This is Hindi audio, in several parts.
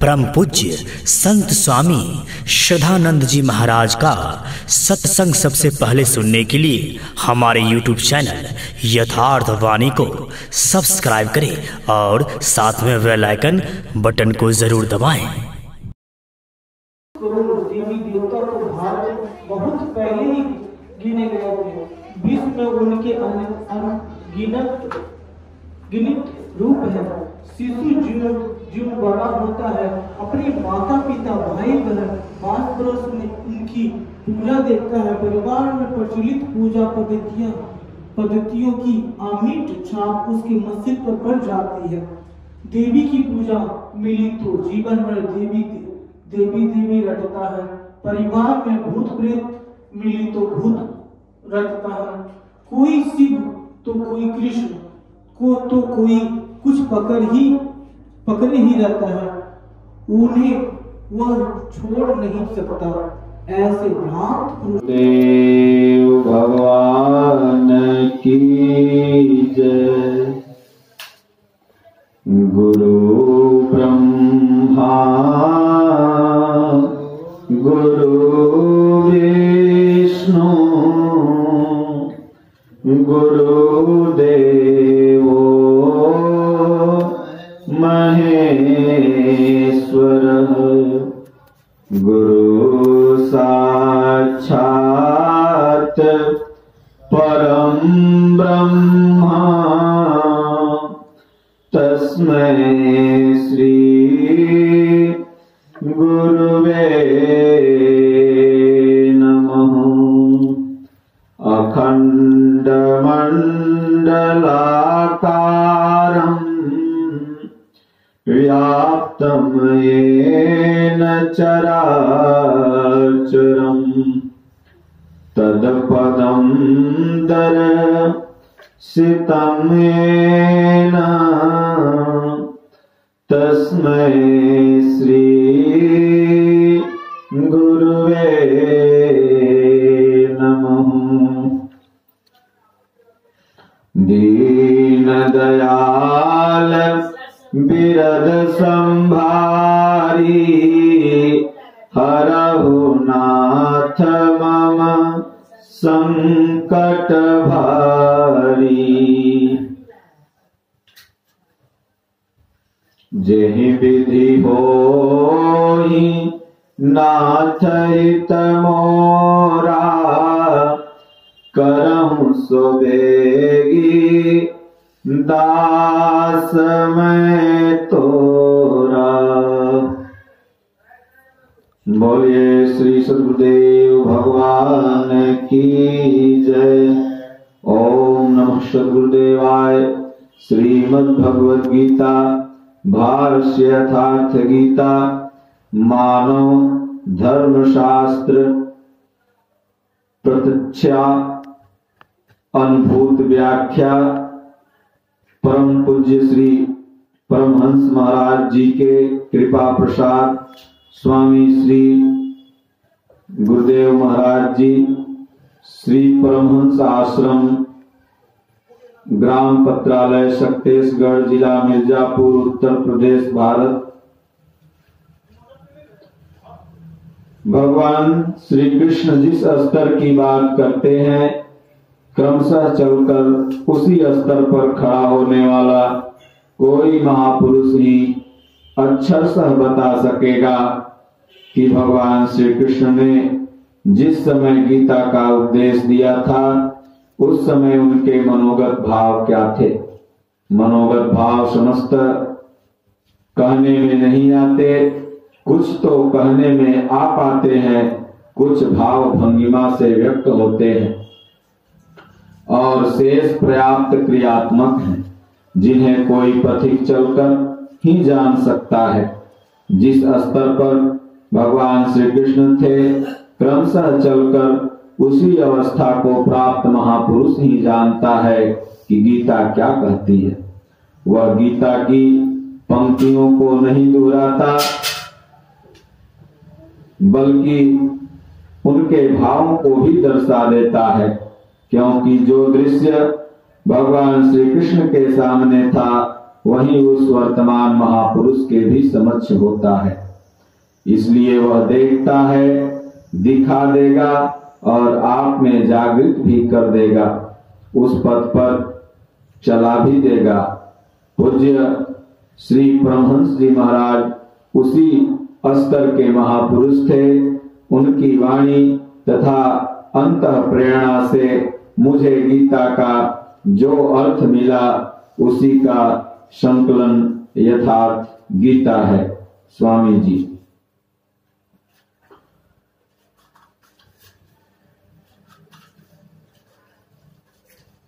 परम पूज्य संत स्वामी श्रद्धानंद जी महाराज का सत्संग सबसे पहले सुनने के लिए हमारे YouTube चैनल यथार्थ वाणी को सब्सक्राइब करें और साथ में बेल आइकन बटन को जरूर दबाएं। देवी देवता तो भारत बहुत पहले ही गिने गए थे। विश्व में उनके गिनित रूप है। शिशु जीव बड़ा होता है, अपने माता पिता भाई बहन पास पड़ोस में उनकी पूजा देखता है। परिवार में प्रचलित पूजा पद्धतियों की अमिट छाप उसके मस्तिष्क पर पड़ जाती है। देवी की पूजा मिली तो जीवन भर देवी रटता है। परिवार में भूत प्रेत मिली तो भूत रटता है। कोई शिव तो कोई कृष्ण को तो कोई कुछ पकड़े ही रहता है। उन्हें वह छोड़ नहीं सकता। ऐसे भ्रांत देव भगवान की जय। गुरु ब्रह्मा गुरु विष्णु गुरुदेव महेश्वर। गुरु साक्षात् परम ब्रह्मा तस्मै श्री गुरुवे नमः। अखण्डमण्डलाकारम् व्याप्तं येन चराचरम् तत्पदं दर्शितं येन तस्मै श्री गुरुवे नमः। दीनदयाल बिरद संभारी हरहु नाथ मम संकट भारी। जेहि विधि होई नाथ हित मोरा करहु सो बेगी दास मैं तोरा। बोलिए श्री सद्गुरुदेव भगवान की जय। ओम नमः सद्गुरुदेवाय। श्रीमद् भगवद गीता भाष्य यथार्थ गीता मानव धर्मशास्त्र प्रत्यक्षा अनुभूत व्याख्या परम पूज्य श्री परमहंस महाराज जी के कृपा प्रसाद स्वामी श्री गुरुदेव महाराज जी श्री परमहंस आश्रम ग्राम पत्रालय शक्तेशगढ़ जिला मिर्जापुर उत्तर प्रदेश भारत। भगवान श्री कृष्ण जिस स्तर की बात करते हैं क्रमशः चलकर उसी स्तर पर खड़ा होने वाला कोई महापुरुष ही अक्षरशः बता सकेगा कि भगवान श्री कृष्ण ने जिस समय गीता का उपदेश दिया था उस समय उनके मनोगत भाव क्या थे। मनोगत भाव समस्त कहने में नहीं आते, कुछ तो कहने में आ पाते हैं, कुछ भाव भंगिमा से व्यक्त होते हैं और शेष पर्याप्त क्रियात्मक हैं, जिन्हें कोई पथिक चलकर ही जान सकता है। जिस स्तर पर भगवान श्री कृष्ण थे क्रमशः चलकर उसी अवस्था को प्राप्त महापुरुष ही जानता है कि गीता क्या कहती है। वह गीता की पंक्तियों को नहीं दोहराता बल्कि उनके भावों को भी दर्शा देता है, क्योंकि जो दृश्य भगवान श्री कृष्ण के सामने था वहीं उस वर्तमान महापुरुष के भी समक्ष होता है। इसलिए वह देखता है, दिखा देगा और आप में जागृत भी कर देगा, उस पथ पर चला भी देगा। पूज्य श्री परमहंस जी महाराज उसी स्तर के महापुरुष थे। उनकी वाणी तथा अंतः प्रेरणा से मुझे गीता का जो अर्थ मिला उसी का संकलन यथार्थ गीता है। स्वामी जी।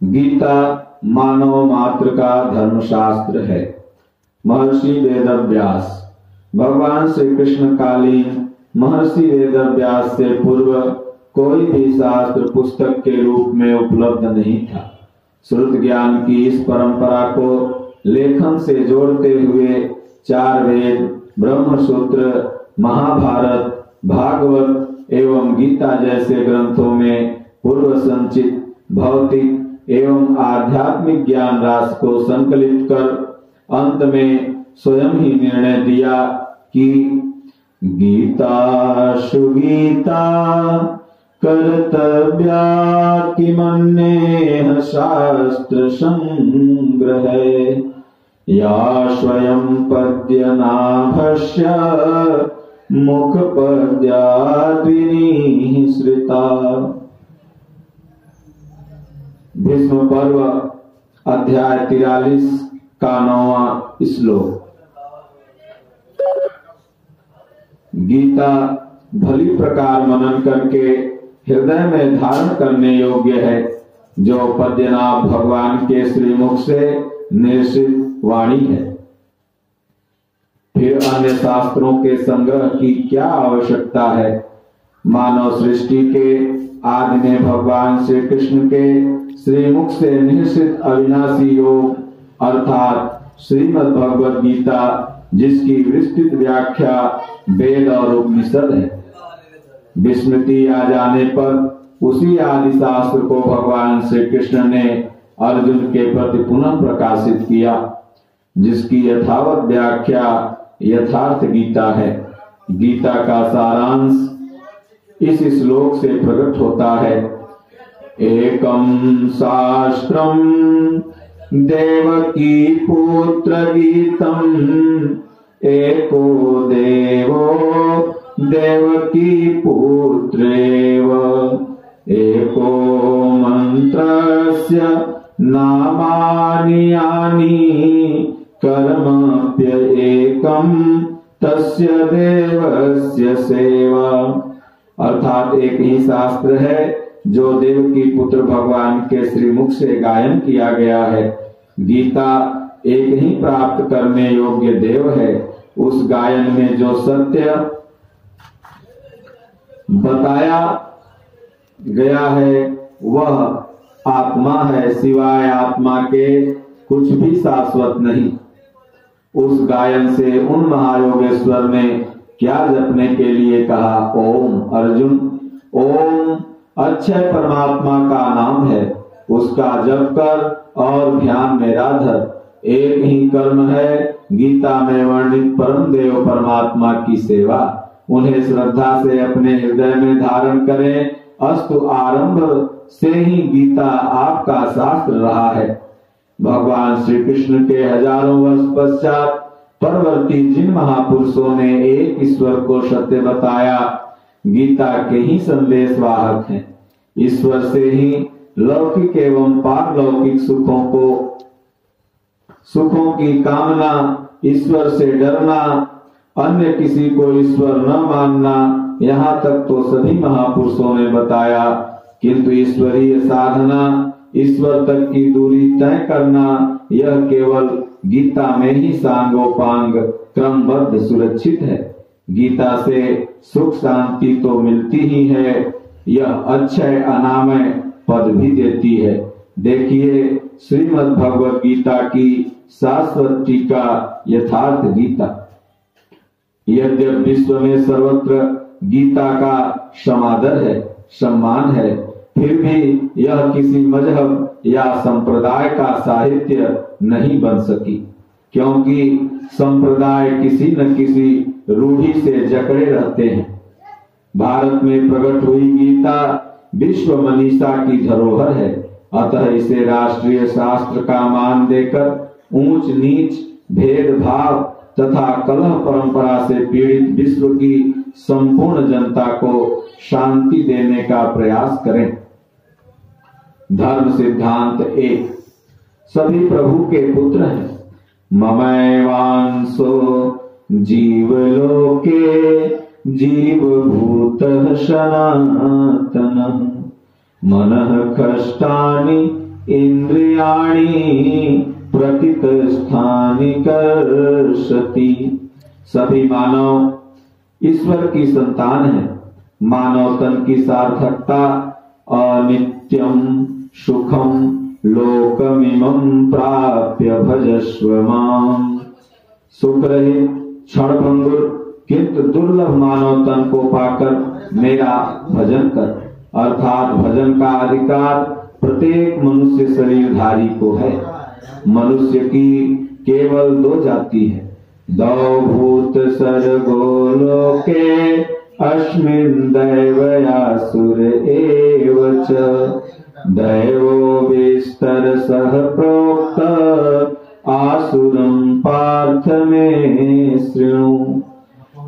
गीता मानव मात्र का धर्मशास्त्र है। महर्षि वेदव्यास। भगवान श्री कृष्ण कालीन महर्षि वेदव्यास से पूर्व कोई भी शास्त्र पुस्तक के रूप में उपलब्ध नहीं था। श्रुत ज्ञान की इस परंपरा को लेखन से जोड़ते हुए 4 वेद, ब्रह्मसूत्र, महाभारत, भागवत एवं गीता जैसे ग्रंथों में पूर्व संचित भौतिक एवं आध्यात्मिक ज्ञान राशि को संकलित कर अंत में स्वयं ही निर्णय दिया कि गीता सुगीता कर्तव्या किमन्येह शास्त्र संग्रह या स्वयं पद्यनाभस्य मुख पद्याद्विनी श्रिता। भीष्म पर्व अध्याय 43 का 9वां श्लोक। गीता भली प्रकार मनन करके हृदय में धारण करने योग्य है, जो पद्यनाभ भगवान के श्रीमुख से निर्षित वाणी है। फिर अन्य शास्त्रों के संग्रह की क्या आवश्यकता है। मानव सृष्टि के आदि में भगवान श्री कृष्ण के श्रीमुख से निश्चित अविनाशी योग अर्थात श्रीमद् भगवद गीता, जिसकी विस्तृत व्याख्या वेद और उपनिषद है, विस्मृति आ जाने पर उसी आदि शास्त्र को भगवान श्री कृष्ण ने अर्जुन के प्रति पुनः प्रकाशित किया, जिसकी यथावत व्याख्या यथार्थ गीता है। गीता का सारांश इस श्लोक से प्रकट होता है। एकम शास्त्रम देवकी पुत्र गीतम एको देवो देवकी पुत्रेव एको मंत्रस्य नामानि यानि कर्मप्य एकम तस्य देवस्य सेवा। अर्थात एक ही शास्त्र है जो देवकी पुत्र भगवान के श्रीमुख से गायन किया गया है। गीता एक ही प्राप्त करने योग्य देव है। उस गायन में जो सत्य बताया गया है वह आत्मा है, सिवाय आत्मा के कुछ भी शाश्वत नहीं। उस गायन से उन महायोगेश्वर ने क्या जपने के लिए कहा। ओम अर्जुन, ओम अक्षय परमात्मा का नाम है, उसका जप कर और ध्यान में धर। एक ही कर्म है गीता में वर्णित परम देव परमात्मा की सेवा। उन्हें श्रद्धा से अपने हृदय में धारण करें। अस्तु आरंभ से ही गीता आपका शास्त्र रहा है। भगवान श्री कृष्ण के हजारों वर्ष पश्चात परवर्ती जिन महापुरुषों ने एक ईश्वर को सत्य बताया, गीता के ही संदेश वाहक हैं। ईश्वर से ही लौकिक एवं पारलौकिक सुखों की कामना, ईश्वर से डरना, अन्य किसी को ईश्वर न मानना, यहाँ तक तो सभी महापुरुषों ने बताया। किंतु ईश्वरीय साधना, ईश्वर तक की दूरी तय करना, यह केवल गीता में ही सांगोपांग क्रमबद्ध सुरक्षित है। गीता से सुख शांति तो मिलती ही है, यह अक्षय अनामय पद भी देती है। देखिए श्रीमद् भगवद गीता की शाश्वत टीका यथार्थ गीता। यद्यपि विश्व में सर्वत्र गीता का समादर है, सम्मान है, फिर भी यह किसी मजहब या संप्रदाय का साहित्य नहीं बन सकी। क्योंकि संप्रदाय किसी न किसी रूढ़ी से जकड़े रहते हैं। भारत में प्रकट हुई गीता विश्व मनीषा की धरोहर है, अतः इसे राष्ट्रीय शास्त्र का मान देकर ऊंच नीच, भेदभाव तथा कलह परंपरा से पीड़ित विश्व की संपूर्ण जनता को शांति देने का प्रयास करें। धर्म सिद्धांत 1। सभी प्रभु के पुत्र हैं। ममैवांसो जीवलोके जीवभूतः सनातनः मनः कष्टानि इंद्रियाणि प्रकृतिस्थानि कर्षति। सभी मानव ईश्वर की संतान है। मानव तन की सार्थकता अनित्यम सुखम लोकमिमं प्राप्य भजस्व माम। सुख रहित क्षणभंगुर किंतु दुर्लभ मानव तन को पाकर मेरा भजन कर, अर्थात भजन का अधिकार प्रत्येक मनुष्य शरीरधारी को है। मनुष्य की केवल 2 जाति है। दौ भूत सर्गो लोके अस्मिन् दैवयासुर एव च दैवो विस्तर सह प्रोक्त आसुरं पार्थ में शृणु।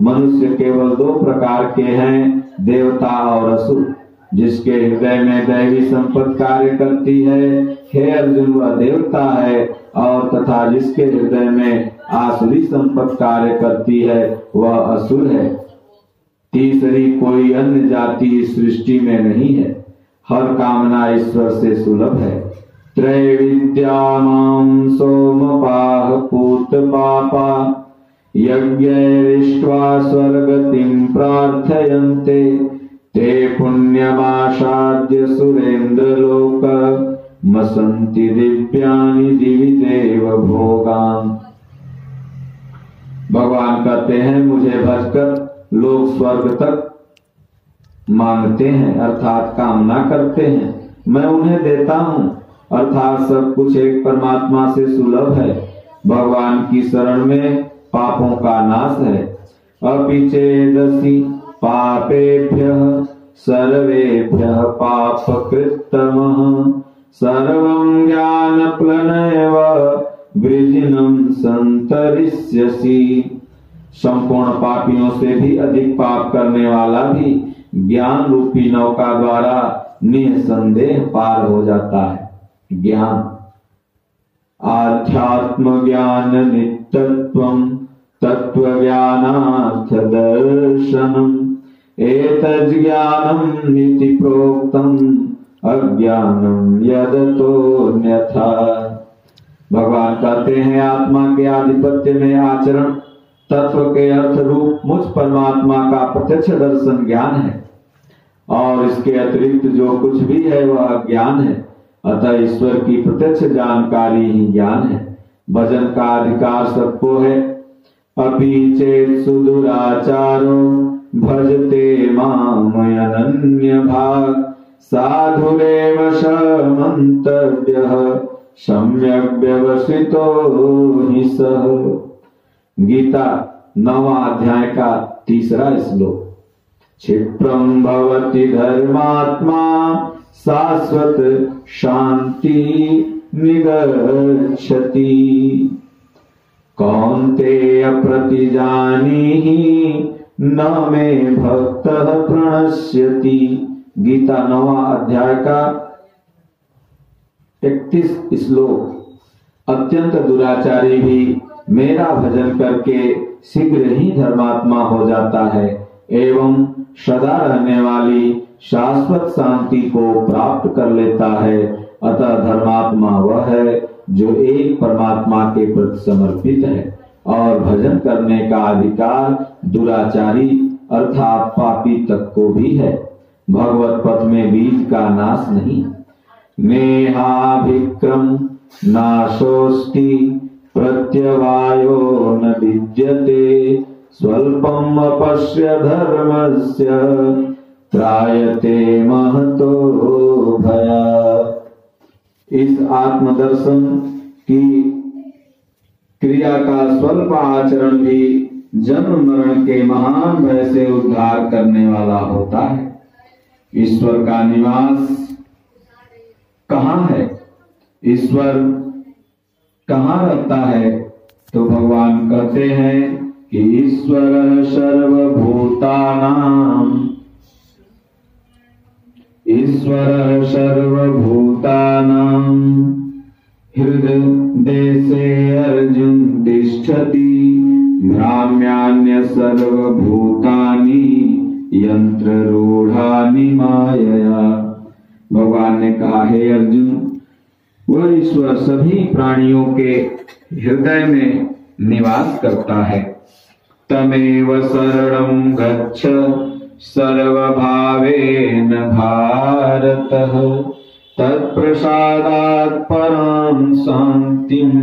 मनुष्य केवल 2 प्रकार के हैं, देवता और असुर। जिसके हृदय में दैवी संपत्ति कार्य करती है, हे अर्जुन, वह देवता है, और तथा जिसके हृदय में आसुरी संपत्ति कार्य करती है वह असुर है। तीसरी कोई अन्य जाति इस सृष्टि में नहीं है। हर कामना ईश्वर से सुलभ है। त्रैविद्यामां सोमपाह पूत पापा यज्ञैरिष्ट्वा स्वर्गतिं प्रार्थयन्ते ते पुण्यमासाद्य सुरेन्द्रलोक मसन्ति दिव्यानि दिवि देव भोगान्। भगवान कहते हैं, मुझे भजकर लोग स्वर्ग तक मांगते हैं, अर्थात कामना करते हैं, मैं उन्हें देता हूँ, अर्थात सब कुछ एक परमात्मा से सुलभ है। भगवान की शरण में पापों का नाश है। अपिचेदसि पापेभ्यः सर्वेभ्यः पापकृत्तमः सर्वं ज्ञानप्लनैव वृजिनं संतरिष्यसि। संपूर्ण पापियों से भी अधिक पाप करने वाला भी ज्ञान रूपी नौका द्वारा निसंदेह पार हो जाता है। ज्ञान आध्यात्म ज्ञान नित्यत्वं तत्व ज्ञानार्थ दर्शनम् एतज्ज्ञानम् इति प्रोक्तम् अज्ञानम् यदतोऽन्यथा। भगवान कहते हैं, आत्मा के आधिपत्य में आचरण तत्व के अर्थ रूप मुझ परमात्मा का प्रत्यक्ष दर्शन ज्ञान है, और इसके अतिरिक्त जो कुछ भी है वह अज्ञान है। अतः ईश्वर की प्रत्यक्ष जानकारी ही ज्ञान है। भजन का अधिकार सबको है। अपि चेत् सुदुराचारो भजते माम् अनन्य भाग साधुरेव समन्तव्यः सम्यक् व्यवसितो हि सः। गीता 9वां अध्याय का 3रा श्लोक। क्षिप्रं भवति धर्मात्मा शाश्वत शांति निगच्छति कौन्तेय प्रतिजानीहि न मे भक्तः प्रणश्यति। गीता 9वां अध्याय का 31 श्लोक। अत्यंत दुराचारी भी मेरा भजन करके शीघ्र ही धर्मात्मा हो जाता है एवं सदा रहने वाली शाश्वत शांति को प्राप्त कर लेता है। अतः धर्मात्मा वह है जो एक परमात्मा के प्रति समर्पित है, और भजन करने का अधिकार दुराचारी अर्थात पापी तक को भी है। भगवत पथ में बीज का नाश नहीं। नेहाभिक्रम नाशोस्ति प्रत्यवायो न विद्यते स्वल्पम अपश्य धर्मस्य त्रायते महतो भया। इस आत्मदर्शन की क्रिया का स्वल्प आचरण भी जन्म मरण के महान भय से उद्धार करने वाला होता है। ईश्वर का निवास कहाँ है? ईश्वर कहाँ रहता है? तो भगवान कहते हैं कि ईश्वर सर्वभूतानां हृदय से अर्जुन तिष्ठति भ्राम्यान्य सर्वभूतानि यंत्र रूढ़ानि मायया। भगवान ने कहा, हे अर्जुन, वह ईश्वर सभी प्राणियों के हृदय में निवास करता है। तमेव शरणं गच्छ सर्वभावेन भारतः तत्प्रसादात् परां शान्तिम्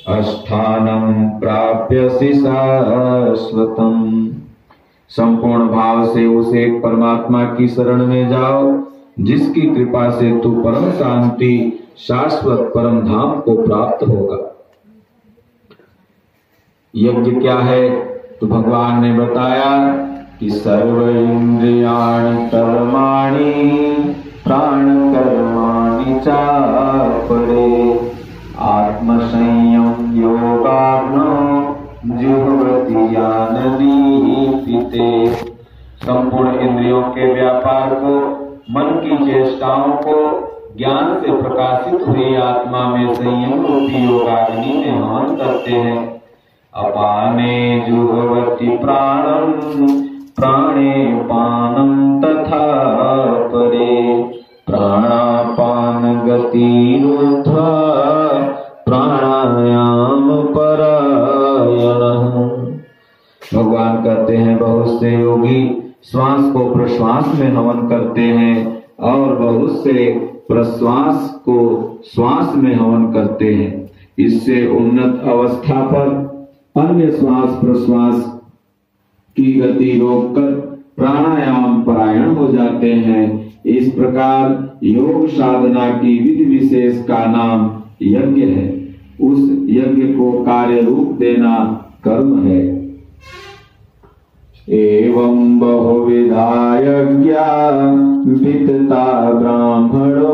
अस्थानं प्राप्यसि शाश्वतम्। संपूर्ण भाव से उस एक परमात्मा की शरण में जाओ, जिसकी कृपा से तू परम शांति शाश्वत परम धाम को प्राप्त होगा। यज्ञ क्या है? तो भगवान ने बताया कि सर्व इंद्रियाणि कर्माणि प्राण कर्माणि चापरे आत्मसंयम योगाग्नो जुह्वति ज्ञानदीपिते। संपूर्ण इंद्रियों के व्यापार को, मन की चेष्टाओं को ज्ञान से प्रकाशित हुई आत्मा में संयम रूपी योगाग्नि में हवन करते हैं। अपाने जुह्वति प्राणं प्राणे पानं तथा परे प्राणापान गतिरुद्ध्वा प्राणायाम परायणः। भगवान कहते हैं, बहुत से योगी श्वास को प्रश्वास में हवन करते हैं और बहुत से प्रश्वास को श्वास में हवन करते हैं। इससे उन्नत अवस्था पर अन्य श्वास प्रश्वास की गति रोककर प्राणायाम परायण हो जाते हैं। इस प्रकार योग साधना की विधि विशेष का नाम यज्ञ है। उस यज्ञ को कार्य रूप देना कर्म है। एवं बहुविधा यज्ञा वितता ब्राह्मणो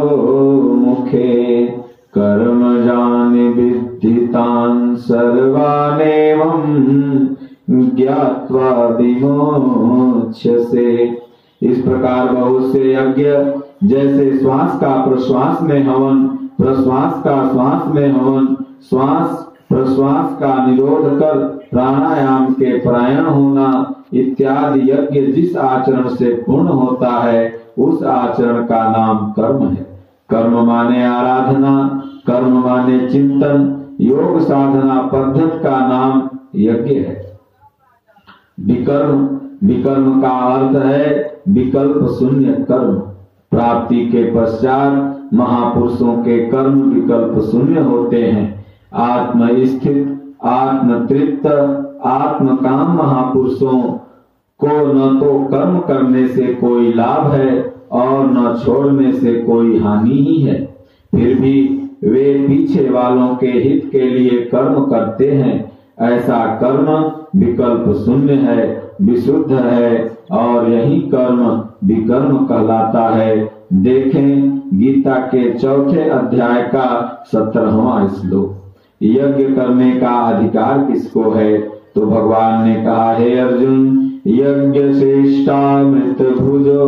मुखे कर्मजानि विद्धितान् सर्वानेवं ज्ञात्वा विमोक्ष्यसे। इस प्रकार बहुत से यज्ञ, जैसे श्वास का प्रश्वास में हवन, प्रश्वास का श्वास में हवन, श्वास प्रश्वास का निरोध कर प्राणायाम के परायण होना इत्यादि यज्ञ जिस आचरण से पूर्ण होता है, उस आचरण का नाम कर्म है। कर्म माने आराधना, कर्म माने चिंतन। योग साधना पद्धति का नाम यज्ञ है। विकर्म, विकर्म का अर्थ है विकल्प शून्य कर्म। प्राप्ति के पश्चात महापुरुषों के कर्म विकल्प शून्य होते हैं। आत्म स्थित, आत्म तृप्त, आत्म काम महापुरुषों को न तो कर्म करने से कोई लाभ है और न छोड़ने से कोई हानि ही है। फिर भी वे पीछे वालों के हित के लिए कर्म करते हैं। ऐसा कर्म विकल्प शून्य है, विशुद्ध है और यही कर्म विकर्म कहलाता है। देखें गीता के 4 अध्याय का 17वां श्लोक। यज्ञ करने का अधिकार किसको है? तो भगवान ने कहा, हे अर्जुन, यज्ञ श्रेष्ठामृत भुजो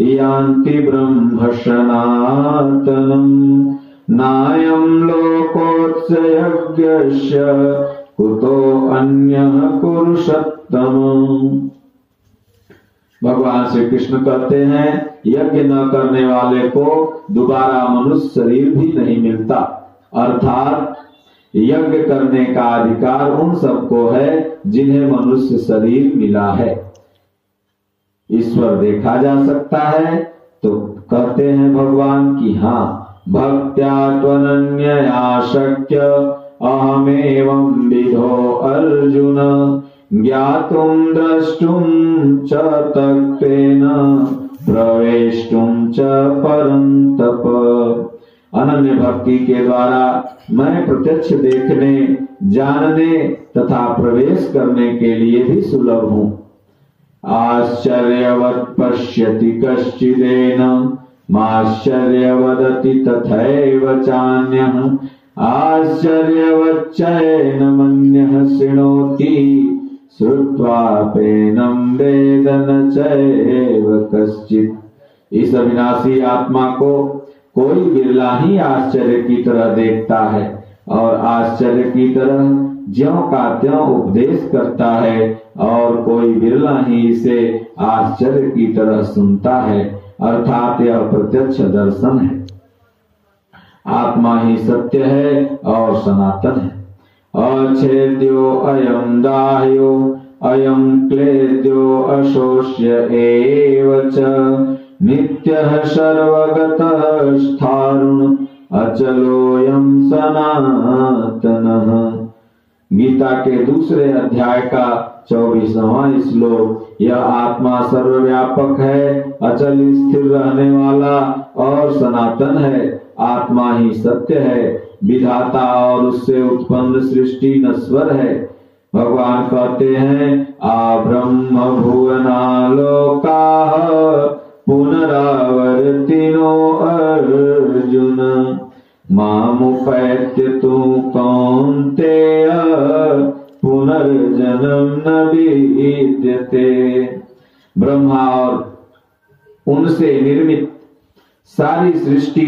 यान्ति ब्रह्म सनातनम् नायं लोकोत्स यज्ञस्य कुतो अन्यः पुरुषोत्तम। भगवान श्री कृष्ण कहते हैं, यज्ञ न करने वाले को दोबारा मनुष्य शरीर भी नहीं मिलता। अर्थात यज्ञ करने का अधिकार उन सबको है जिन्हें मनुष्य शरीर मिला है। ईश्वर देखा जा सकता है? तो कहते हैं भगवान की हाँ, भक्त्या त्वनन्यया शक्य अहमेवं विधो अर्जुन ज्ञातुं द्रष्टुं च तत्त्वेन प्रवेष्टुं च परन्तप। अनन्य भक्ति के द्वारा मैं प्रत्यक्ष देखने, जानने तथा प्रवेश करने के लिए भी सुलभ हूँ। आश्चर्यवत् पश्यति कश्चिदेन माश्चर्यवदति तथैव चान्यः आश्चर्यवच्चैन मन्यः शृणोति श्रुत्वापेनं वेद न चैव कश्चित्। इस अविनाशी आत्मा को कोई बिरला ही आश्चर्य की तरह देखता है और आश्चर्य की तरह ज्यों का त्यों उपदेश करता है, और कोई बिरला ही इसे आश्चर्य की तरह सुनता है, अर्थात यह प्रत्यक्ष दर्शन है। आत्मा ही सत्य है और सनातन है। अछेद्यो अयम दाह्यो अयम क्लेद्यो अशोष्य एव च नित्यः सर्वगतः स्थारुण अचलोऽयं सनातनः। गीता के दूसरे अध्याय का 24वां श्लोक। यह आत्मा सर्वव्यापक है, अचल स्थिर रहने वाला और सनातन है। आत्मा ही सत्य है, विधाता और उससे उत्पन्न सृष्टि नश्वर है। भगवान कहते हैं आ ब्रह्म भुवनालोकाः पुनरावर्तिनो अर्जुन मामुपैत्य तु कौन्तेय पुनर्जन्म न विद्यते। ब्रह्मा और उनसे निर्मित सारी सृष्टि,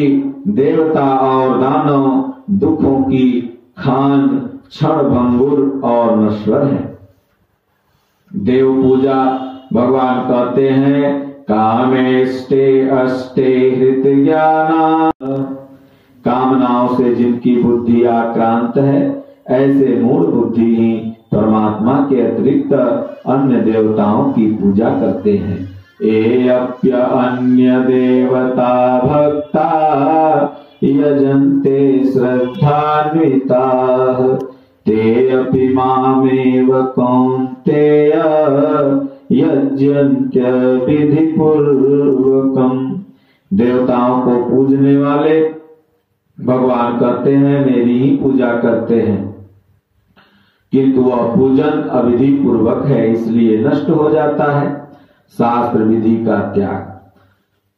देवता और दानव दुखों की खान, क्षण भंगुर और नश्वर है। देव पूजा भगवान कहते हैं कामेष्टे अष्टे हृत ज्ञाना। कामनाओं से जिनकी बुद्धि आक्रांत है, ऐसे मूल बुद्धि ही परमात्मा के अतिरिक्त अन्य देवताओं की पूजा करते हैं। एऽप्य अन्य देवता भक्ता यजन्ते श्रद्धान्विताः ते अपि मामेव कौन्तेय यज्यन्त्य विधिपूर्वकम्। देवताओं को पूजने वाले भगवान कहते हैं मेरी ही पूजा करते हैं, किंतु वह पूजन अविधि पूर्वक है, इसलिए नष्ट हो जाता है। शास्त्र विधि का त्याग।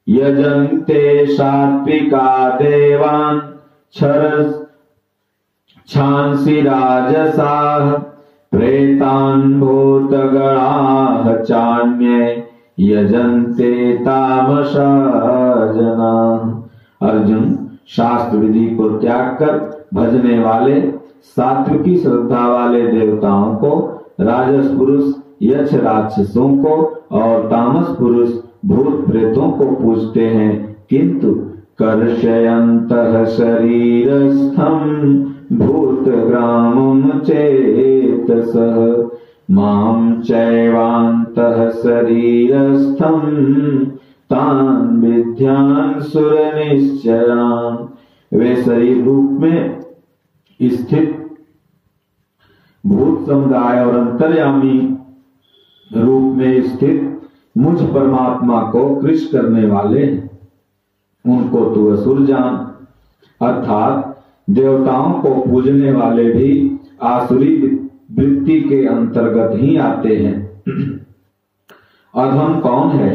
यजन्ते सात्विका देवान् छांसि राजसाः प्रेतान् भूतगणाः चान्ये यजन्ते तामसा जनाः। अर्जुन, शास्त्र विधि को त्याग कर भजने वाले सात्विकी श्रद्धा वाले देवताओं को, राजस पुरुष यक्ष राक्षसों को और तामस पुरुष भूत प्रेतों को पूजते हैं, किंतु कर्षयन्तः शरीरस्थं भूतग्रामं चेतसः मां चैवान्तः शरीरस्थं तान् विद्यान् सुरनिश्चयान्। वे शरीर रूप में स्थित भूत समुदाय और अंतर्यामी रूप में स्थित मुझ परमात्मा को कृष करने वाले हैं, उनको तू असुर जान। अर्थात देवताओं को पूजने वाले भी आसुरी वृत्ति के अंतर्गत ही आते हैं। अधम कौन है?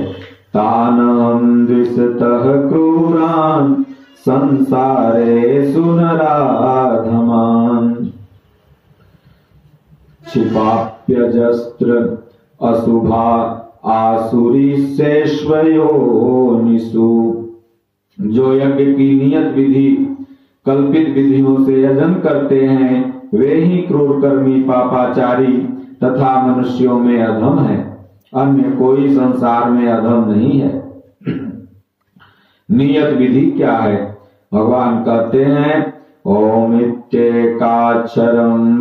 तानहं द्विषतः क्रूरान् संसारे सुनराधमान् क्षिपाप्यजस्त्र अशुभा आसुरीसेष्वयोनिषु। जो यज्ञ की नियत विधि कल्पित विधियों से यजन करते हैं, वे ही क्रूर कर्मी पापाचारी तथा मनुष्यों में अधम है। अन्य कोई संसार में अधम नहीं है। नियत विधि क्या है? भगवान कहते हैं ओमित्येकाक्षरं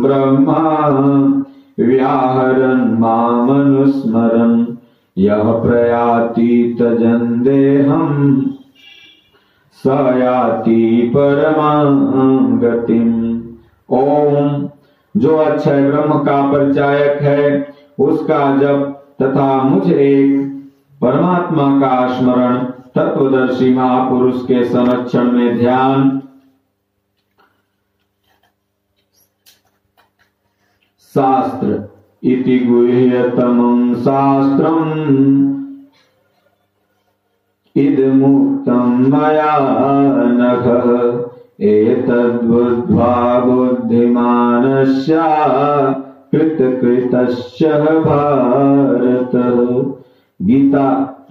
ब्रह्मा व्याहरन् मामनुस्मरन् यः प्रयाति तजन् देहम् स याति परमां गतिम्। ओम, जो अक्षय ब्रह्म का परिचायक है, उसका जप तथा मुझ एक परमात्मा का स्मरण, तत्वदर्शी महापुरुष के संरक्षण में ध्यान शास्त्र इति गुह्यतमं शास्त्रम् इदमुक्तं मया नघः एतद्बुद्ध्वा बुद्धिमानस्य कृतकृतस्य भारत। गीता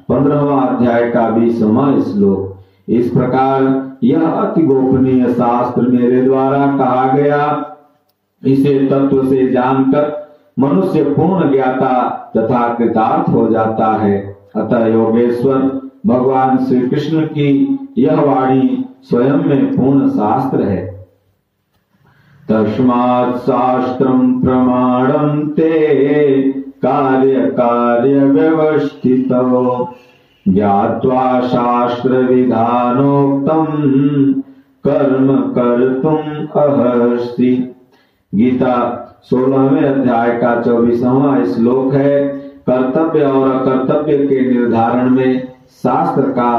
15वां अध्याय का 20वां श्लोक। इस प्रकार यह अति गोपनीय शास्त्र मेरे द्वारा कहा गया। इसे तत्व से जानकर मनुष्य पूर्ण ज्ञाता तथा कृतार्थ हो जाता है। अतः योगेश्वर भगवान श्री कृष्ण की यह वाणी स्वयं में पूर्ण शास्त्र है। तस्मात् शास्त्रं प्रमाणं ते कार्य कार्य व्यवस्थितो ज्ञात्वा शास्त्र विधानोक्तं कर्म कर्तुम् अर्हसि। गीता 16वें अध्याय का 24वां श्लोक है। कर्तव्य और अकर्तव्य के निर्धारण में शास्त्र का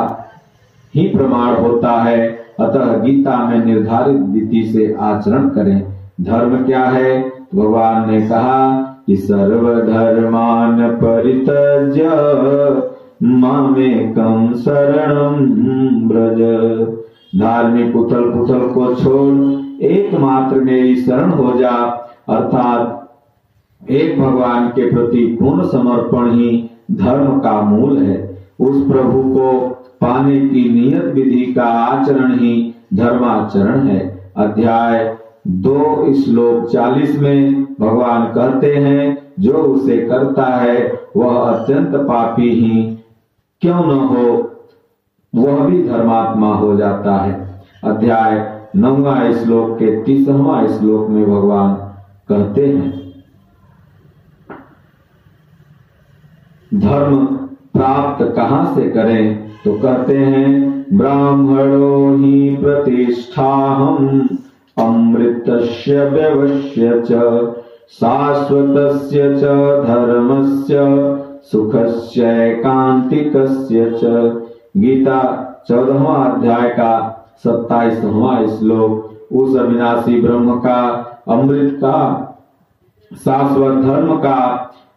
ही प्रमाण होता है। अतः गीता में निर्धारित विधि से आचरण करें। धर्म क्या है? भगवान ने कहा कि सर्वधर्मान परित्यज्य मामेकं शरणं व्रज। धार्मिक उथल पुथल को छोड़ एकमात्र मेरी शरण हो जा, अर्थात एक भगवान के प्रति पूर्ण समर्पण ही धर्म का मूल है। उस प्रभु को पाने की नियत विधि का आचरण ही धर्माचरण है। अध्याय 2 श्लोक 40 में भगवान कहते हैं, जो उसे करता है वह अत्यंत पापी ही क्यों न हो, वह भी धर्मात्मा हो जाता है। अध्याय 9वां श्लोक के 30वां श्लोक में भगवान कहते हैं, धर्म प्राप्त कहां से करें? तो कहते हैं, ब्राह्मणो ही प्रतिष्ठाहम् अमृतस्य व्यवस्य च शाश्वतस्य च धर्मस्य सुखस्य एकांतिकस्य च। गीता 14वां अध्याय का 27वां श्लोक। उस अविनाशी ब्रह्म का, अमृत का, शाश्वत धर्म का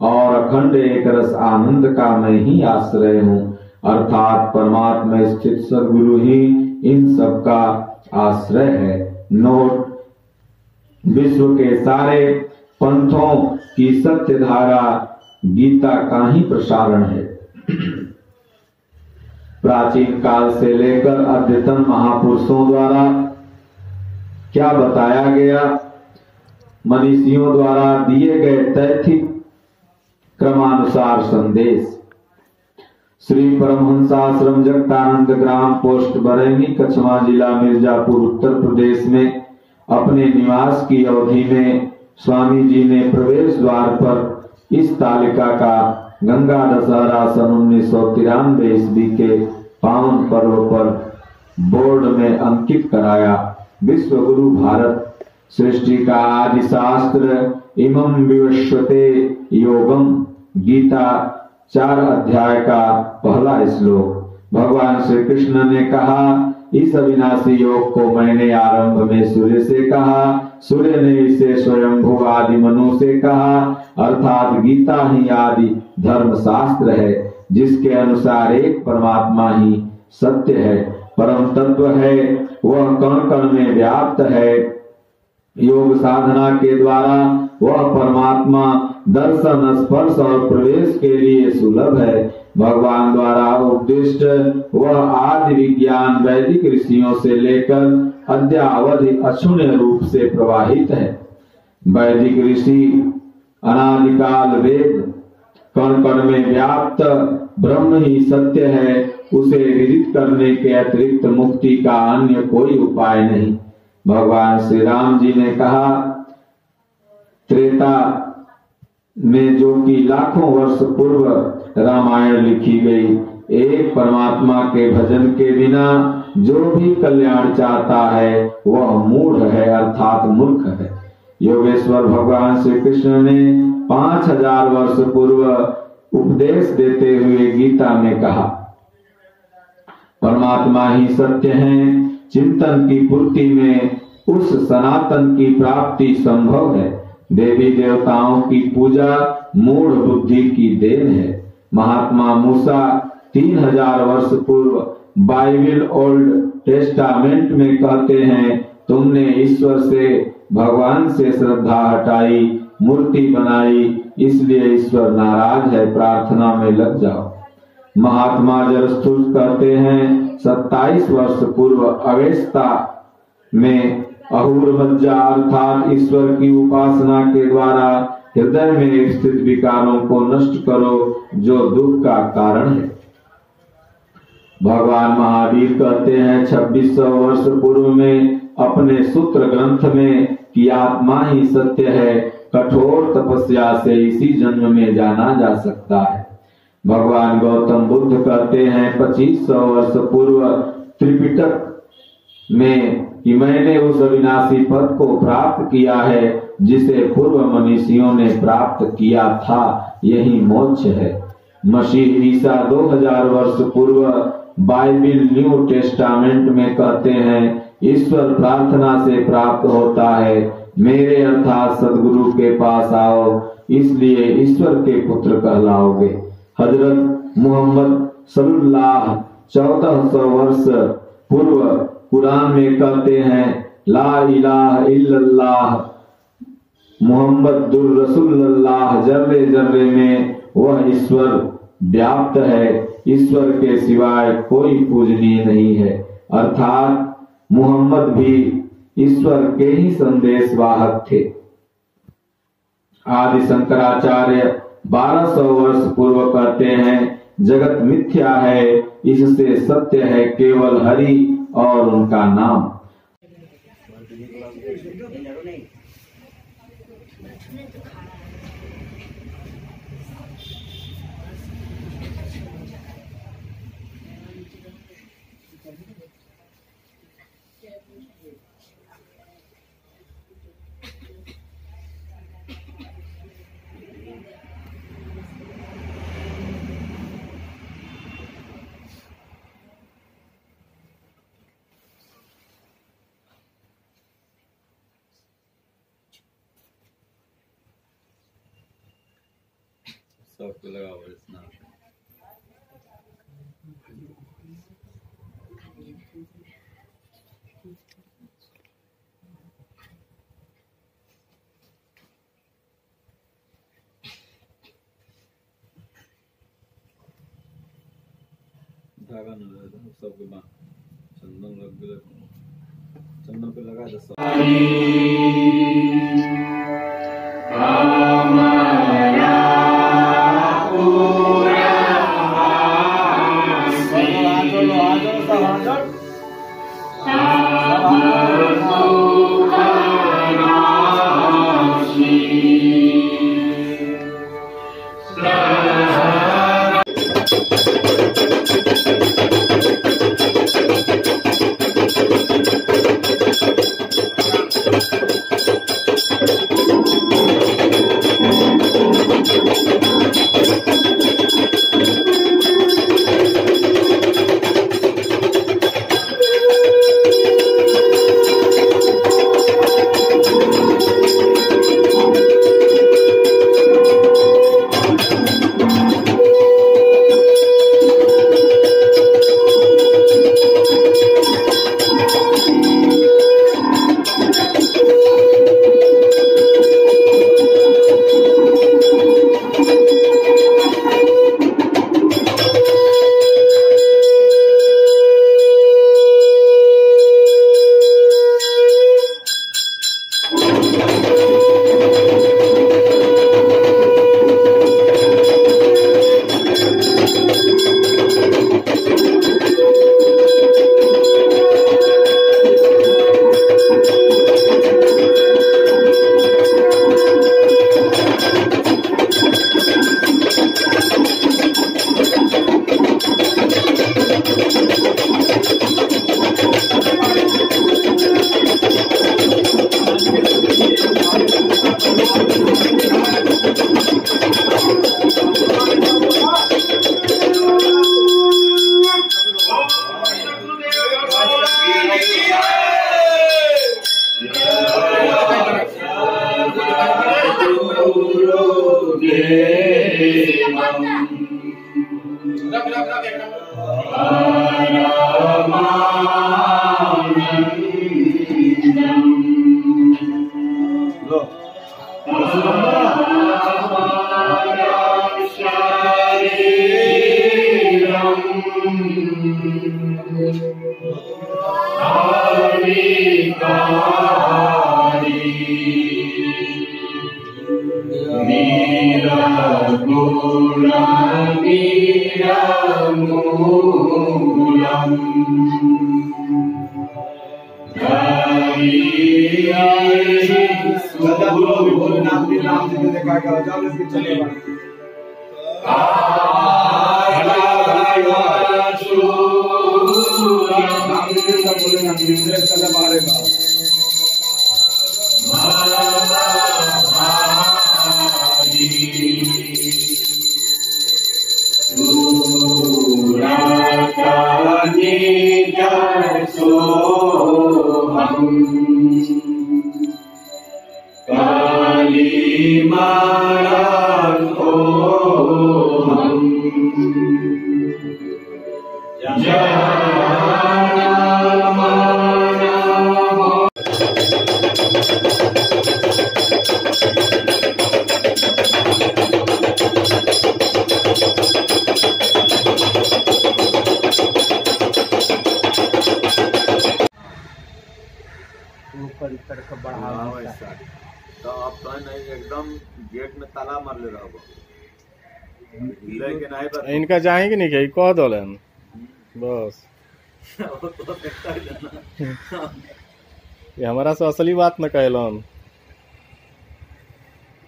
और अखंड एक रस आनंद का मैं ही आश्रय हूँ, अर्थात परमात्मा स्थित सद्गुरु ही इन सब का आश्रय है। नोट, विश्व के सारे पंथों की सत्य धारा गीता का ही प्रसारण है। प्राचीन काल से लेकर अद्यतन महापुरुषों द्वारा क्या बताया गया, मनीषियों द्वारा दिए गए तैथिक क्रमानुसार संदेश। श्री परमहंसाश्रम जगतानंद ग्राम पोस्ट बरैनी कछवा जिला मिर्जापुर उत्तर प्रदेश में अपने निवास की अवधि में स्वामी जी ने प्रवेश द्वार पर इस तालिका का गंगा दशहरा सन 1993 ईस्वी के पावन पर्व पर बोर्ड में अंकित कराया। विश्व गुरु भारत सृष्टि का आदि शास्त्र इमं विवस्वते योगम। गीता 4 अध्याय का पहला श्लोक। भगवान श्री कृष्ण ने कहा, इस अविनाशी योग को मैंने आरंभ में सूर्य से कहा, सूर्य ने इसे स्वयंभू आदि मनु से कहा, अर्थात गीता ही आदि धर्म शास्त्र है, जिसके अनुसार एक परमात्मा ही सत्य है, परम तत्व है, वह कण कण में व्याप्त है। योग साधना के द्वारा वह परमात्मा दर्शन, स्पर्श और प्रवेश के लिए सुलभ है। भगवान द्वारा उपदिष्ट वह आदि विज्ञान वैदिक ऋषियों से लेकर अद्यावधि अक्षुण्य रूप से प्रवाहित है। वैदिक ऋषि अनादिकाल वेद कण कण में व्याप्त ब्रह्म ही सत्य है, उसे विदित करने के अतिरिक्त मुक्ति का अन्य कोई उपाय नहीं। भगवान श्री राम जी ने कहा, त्रेता में जो कि लाखों वर्ष पूर्व रामायण लिखी गई, एक परमात्मा के भजन के बिना जो भी कल्याण चाहता है वह मूढ़ है, अर्थात मूर्ख है। योगेश्वर भगवान श्री कृष्ण ने 5000 वर्ष पूर्व उपदेश देते हुए गीता में कहा, परमात्मा ही सत्य है, चिंतन की पूर्ति में उस सनातन की प्राप्ति संभव है। देवी देवताओं की पूजा मूढ़ बुद्धि की देन है। महात्मा मूसा 3000 वर्ष पूर्व बाइबल ओल्ड टेस्टामेंट में कहते हैं, तुमने ईश्वर से, भगवान से श्रद्धा हटाई, मूर्ति बनाई, इसलिए ईश्वर नाराज है, प्रार्थना में लग जाओ। महात्मा जरस्थुल कहते हैं 27 वर्ष पूर्व अवेस्ता में अहूर मज्जा अर्थात ईश्वर की उपासना के द्वारा हृदय में स्थित विकारों को नष्ट करो जो दुख का कारण है। भगवान महावीर कहते हैं 2600 वर्ष पूर्व में अपने सूत्र ग्रंथ में कि आत्मा ही सत्य है, कठोर तपस्या से इसी जन्म में जाना जा सकता है। भगवान गौतम बुद्ध कहते हैं 2500 वर्ष पूर्व त्रिपिटक में कि मैंने उस अविनाशी पद को प्राप्त किया है जिसे पूर्व मनीषियों ने प्राप्त किया था, यही मोक्ष है। मसीह ईसा 2000 वर्ष पूर्व बाइबल न्यू टेस्टामेंट में कहते हैं, ईश्वर प्रार्थना से प्राप्त होता है, मेरे अर्थात सदगुरु के पास आओ, इसलिए ईश्वर के पुत्र कहलाओगे। हजरत मोहम्मद सल्लल्लाहु 1400 वर्ष पूर्व कुरान में कहते हैं, ला इलाहा इल्लल्लाह मुहम्मदुर रसूलुल्लाह, जर्रे जर्रे में वह ईश्वर व्याप्त है, ईश्वर के सिवाय कोई पूजनीय नहीं है। अर्थात मुहम्मद भी ईश्वर के ही संदेश वाहक थे। आदि शंकराचार्य 1200 वर्ष पूर्व कहते हैं, जगत मिथ्या है, इससे सत्य है केवल हरि और उनका नाम। सबको लगा हुआ स्नान। धागा न लगा सबके बांध, चंदन लग गया, चंदन पे लगा दे सब। तो आप तो नहीं एकदम गेट में ताला मार ले रहा होगा इनका जाएंगे नहीं क्या कह दोलन बस ये हमारा से असली बात न कहलन।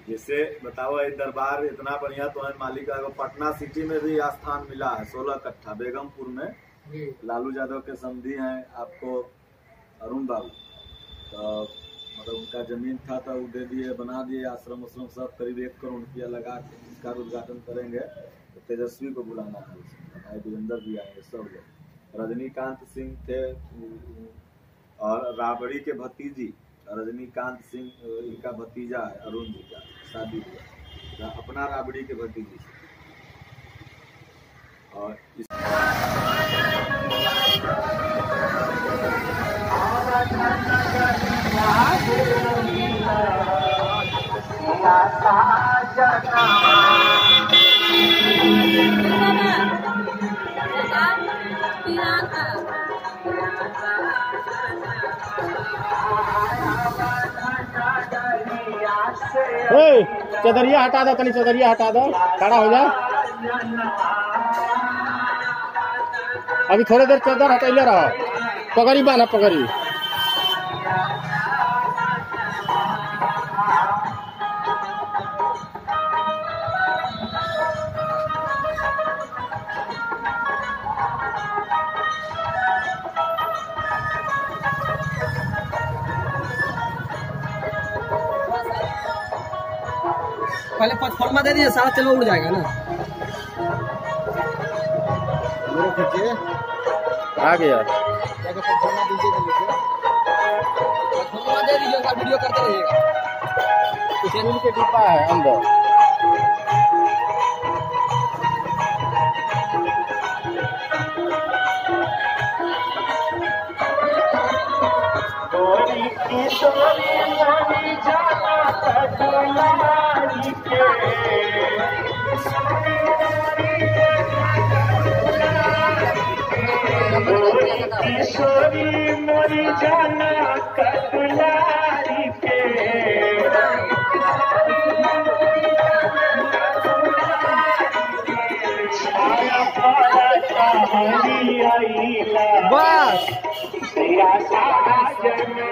जैसे बताओ ये दरबार इतना बढ़िया तो है मालिक का पटना सिटी में भी स्थान मिला है 16 कट्ठा बेगमपुर में लालू यादव के समधी हैं आपको अरुण बाबू तो मतलब उनका जमीन था तो वो दे दिए बना दिए आश्रम उश्रम सब करीब 1 करोड़ रुपया लगा के इसका उद्घाटन करेंगे तो तेजस्वी को बुलाना है भाई वीरेंद्र भी आएंगे सब लोग रजनीकांत सिंह थे और राबड़ी के भतीजी रजनीकांत सिंह इनका भतीजा है अरुण जी का शादी हुआ अपना राबड़ी के भतीजी और चदरिया हटा दो तनी चदरिया हटा दो खड़ा हो जा अभी थोड़ी देर चदर हटैले रहो पगड़ी बाना पगड़ी पहले प्लेटफॉर्मा दे दिए सारा चलो उड़ जाएगा ना आ गया प्लेटफॉर्मा दे दीजिएगा वीडियो करते रहिएगा चैनल के डिब्बा है अंदर मोरी जाना कटुलारी के छाया पड़ा हरी आईला बस तेरा साजना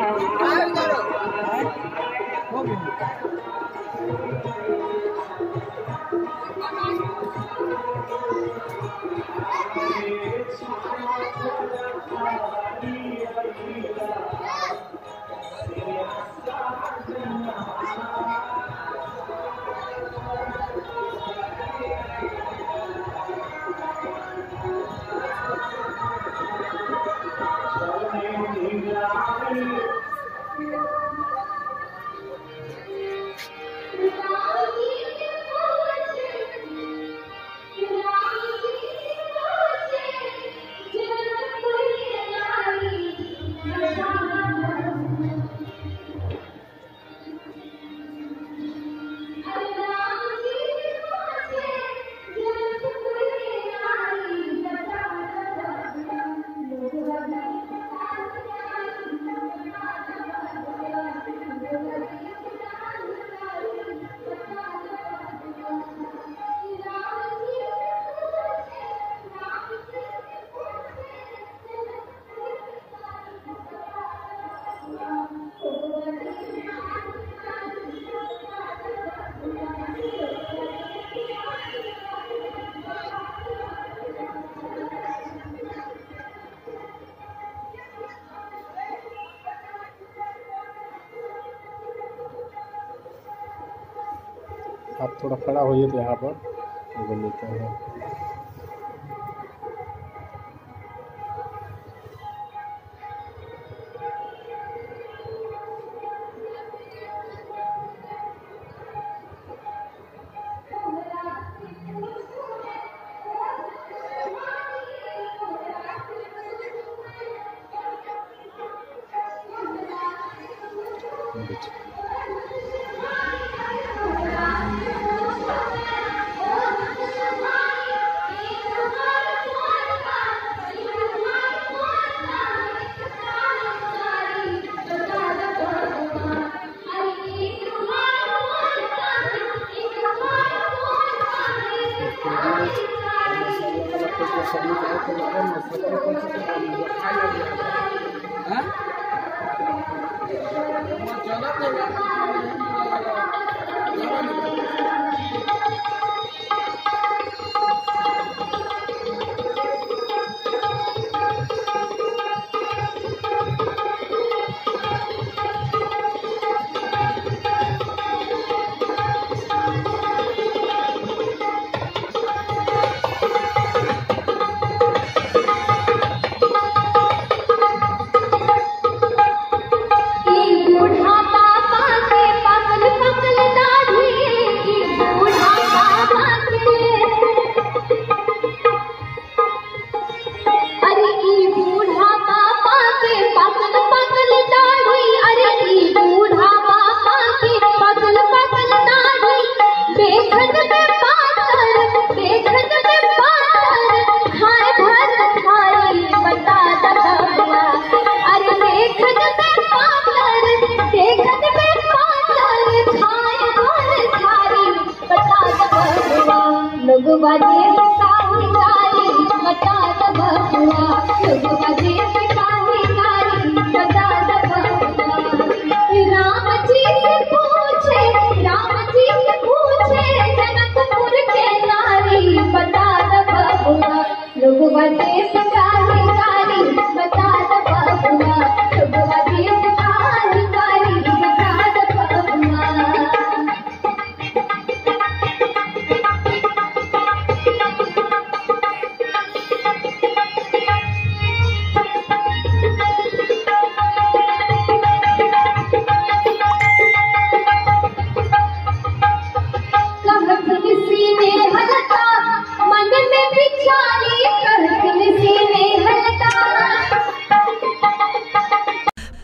आप थोड़ा खड़ा होइए तो यहाँ पर बोल लेते हैं।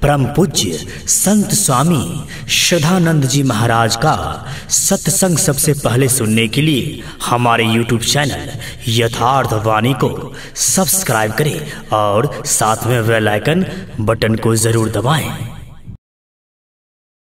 परम पूज्य संत स्वामी श्रद्धानंद जी महाराज का सत्संग सबसे पहले सुनने के लिए हमारे YouTube चैनल यथार्थ वाणी को सब्सक्राइब करें और साथ में बेल आइकन बटन को जरूर दबाएं।